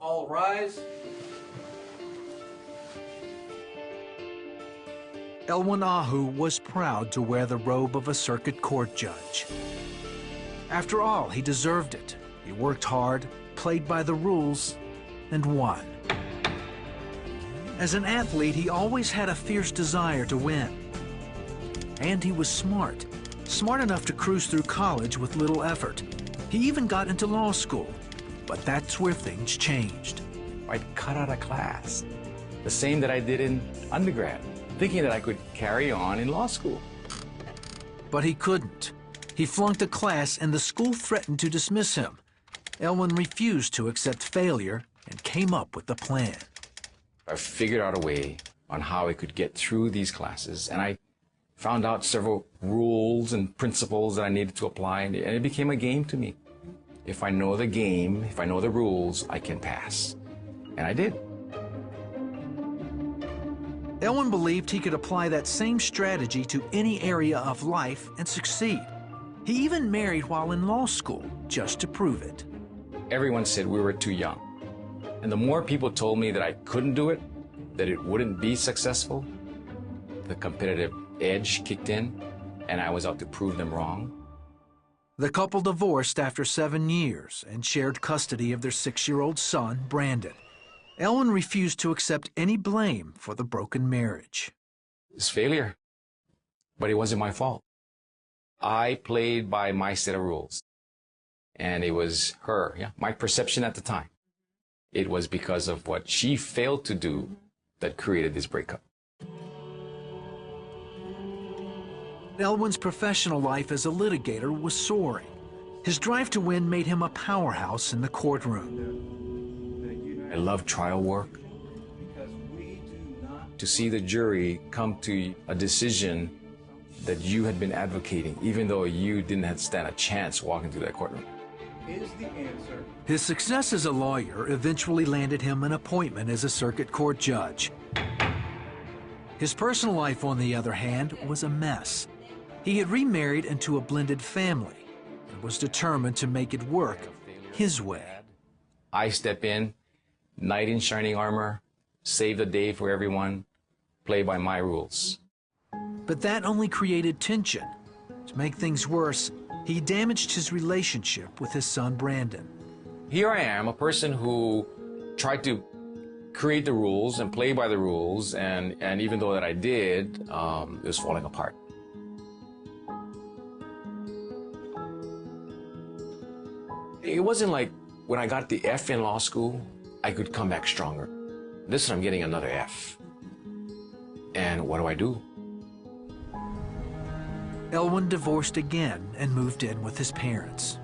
All rise. Elwin Ahu was proud to wear the robe of a circuit court judge. After all, he deserved it. He worked hard, played by the rules, and won. As an athlete, he always had a fierce desire to win. And he was smart. Smart enough to cruise through college with little effort. He even got into law school. But that's where things changed. I'd cut out of class, the same that I did in undergrad, thinking that I could carry on in law school. But he couldn't. He flunked a class and the school threatened to dismiss him. Elwin refused to accept failure and came up with a plan. I figured out a way on how I could get through these classes, and I found out several rules and principles that I needed to apply, and it became a game to me. If I know the game, if I know the rules, I can pass. And I did. Elwin believed he could apply that same strategy to any area of life and succeed. He even married while in law school, just to prove it. Everyone said we were too young. And the more people told me that I couldn't do it, that it wouldn't be successful, the competitive edge kicked in, and I was out to prove them wrong. The couple divorced after 7 years and shared custody of their 6-year-old son, Brandon. Elwin refused to accept any blame for the broken marriage. It's failure, but it wasn't my fault. I played by my set of rules, and it was her, my perception at the time. It was because of what she failed to do that created this breakup. Elwin's professional life as a litigator was soaring. His drive to win made him a powerhouse in the courtroom. I love trial work. To see the jury come to a decision that you had been advocating, even though you didn't stand a chance walking through that courtroom. Is the answer. His success as a lawyer eventually landed him an appointment as a circuit court judge. His personal life, on the other hand, was a mess. He had remarried into a blended family and was determined to make it work his way. I step in, knight in shining armor, save the day for everyone, play by my rules. But that only created tension. To make things worse, he damaged his relationship with his son, Brandon. Here I am, a person who tried to create the rules and play by the rules, and even though that I did, it was falling apart. It wasn't like when I got the F in law school, I could come back stronger. Listen, I'm getting another F. And what do? Elwin divorced again and moved in with his parents.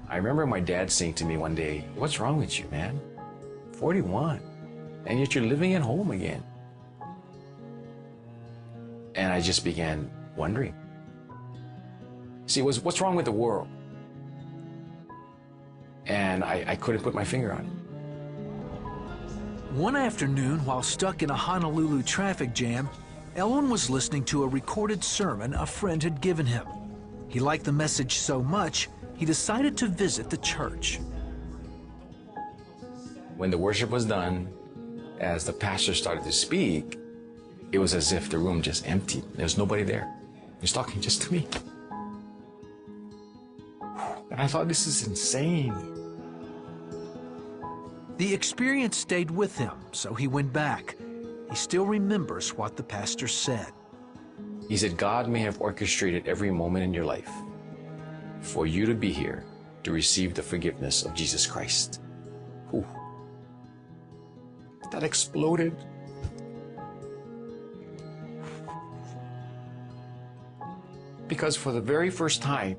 I remember my dad saying to me one day, "What's wrong with you, man? 41, and yet you're living at home again." And I just began wondering. See, what's wrong with the world? And I couldn't put my finger on it. One afternoon, while stuck in a Honolulu traffic jam, Elwin was listening to a recorded sermon a friend had given him. He liked the message so much, he decided to visit the church. When the worship was done, as the pastor started to speak, it was as if the room just emptied. There was nobody there. He was talking just to me. And I thought, this is insane. The experience stayed with him, so he went back. He still remembers what the pastor said. He said, God may have orchestrated every moment in your life for you to be here to receive the forgiveness of Jesus Christ. Whew. That exploded. Because for the very first time,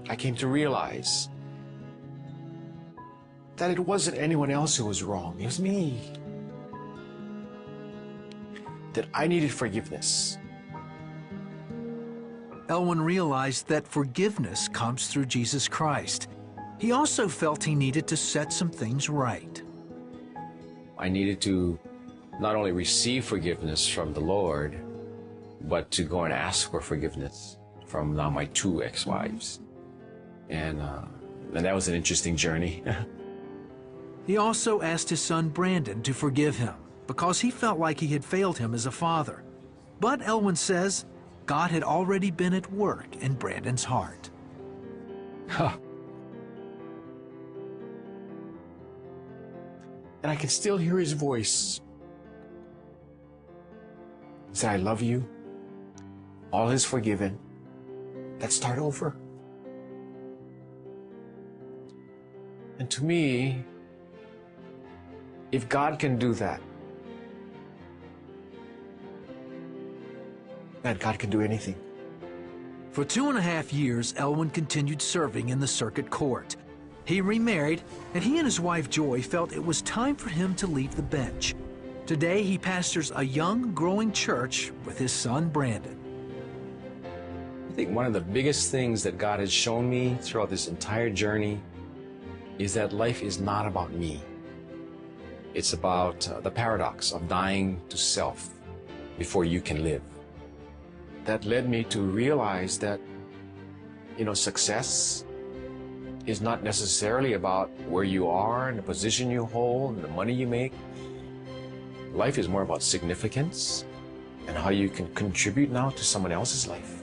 I came to realize that it wasn't anyone else who was wrong. It was me. That I needed forgiveness. Elwin realized that forgiveness comes through Jesus Christ. He also felt he needed to set some things right. I needed to not only receive forgiveness from the Lord, but to go and ask for forgiveness from now my 2 ex-wives. And And that was an interesting journey. He also asked his son Brandon to forgive him because he felt like he had failed him as a father. But Elwyn says God had already been at work in Brandon's heart. Huh. And I can still hear his voice. He said, I love you. All is forgiven. Let's start over. And to me, if God can do that, then God can do anything. For 2.5 years, Elwyn continued serving in the circuit court. He remarried, and he and his wife Joy felt it was time for him to leave the bench. Today, he pastors a young, growing church with his son Brandon. I think one of the biggest things that God has shown me throughout this entire journey is that life is not about me. It's about the paradox of dying to self before you can live. That led me to realize that, success is not necessarily about where you are and the position you hold and the money you make. Life is more about significance and how you can contribute now to someone else's life.